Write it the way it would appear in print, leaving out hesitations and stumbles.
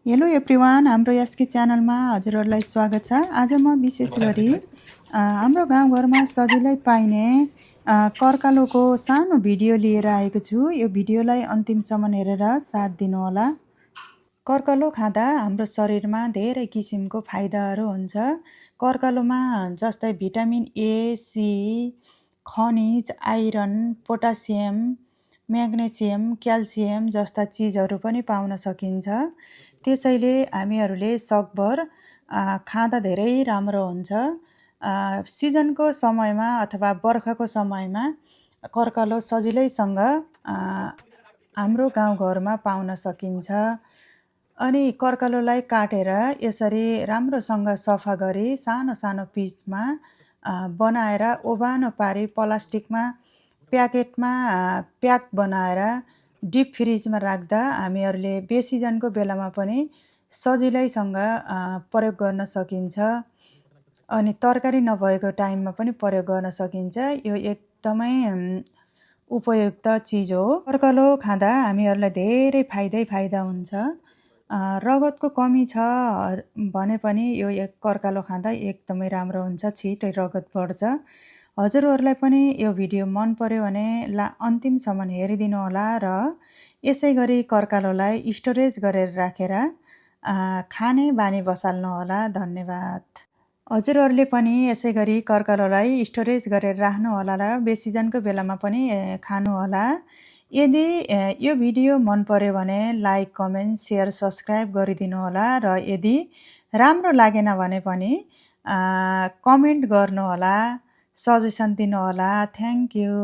Hello everyone, हाम्रो यसकी च्यानलमा हजुरहरूलाई स्वागत छ। आज म विशेष गरी हाम्रो गाउँघरमा सजिलै पाइने कर्कालोको सानो भिडियो लिएर आएको छु। यो भिडियोलाई अन्तिमसम्म हेरेर साथ दिनुहोला। कर्कालो खाँदा हाम्रो शरीरमा धेरै किसिमको फाइदाहरू हुन्छ। कर्कालोमा जस्तै भिटामिन ए, सी, खनिज, आइरन, पोटासियम, म्याग्नेसियम, क्याल्सियम जस्ता चिजहरू पनि पाउन सकिन्छ। त्यसैले हामीहरूले सकभर खाँदा धेरै राम्रो हुन्छ। सिजनको समयमा अथवा बर्खाको समयमा कर्कालो सजिलैसँग हाम्रो गाउँघरमा पाउन सकिन्छ। अनि कर्कालोलाई काटेर यसरी राम्रोसँग सफा गरी सानो सानो पिसमा बनाएर ओभानो पारी प्लास्टिकमा प्याकेटमा प्याक बनाएर डिप फ्रिजमा राख्दा हामीहरूले बेसिजनको बेलामा पनि सजिलैसँग प्रयोग गर्न सकिन्छ। अनि तरकारी नभएको टाइममा पनि प्रयोग गर्न सकिन्छ। यो एकदमै उपयुक्त चिज हो। कर्कालो खाँदा हामीहरूलाई धेरै फाइदा हुन्छ। रगतको कमी छ भने पनि यो कर्कालो खाँदा एकदमै राम्रो हुन्छ, छिटै रगत बढ्छ। हजुरहरूलाई पनि यो भिडियो मन पर्यो भने अन्तिमसम्म हेरिदिनु होला र यसै गरी कर्कालोलाई स्टोरेज गरेर राखेर खाने बानी बसाल्नु होला। धन्यवाद। हजुरहरूले पनि यसै गरी कर्कालोलाई स्टोरेज गरेर राख्नु होला र बेसिजनको बेलामा पनि खानु होला। यदि यो भिडियो मन पर्यो भने लाइक, कमेन्ट, सेयर, सब्सक्राइब गरिदिनु होला र यदि राम्रो लागेन भने पनि कमेन्ट गर्नु होला, सजेसन दिनु होला। Thank you.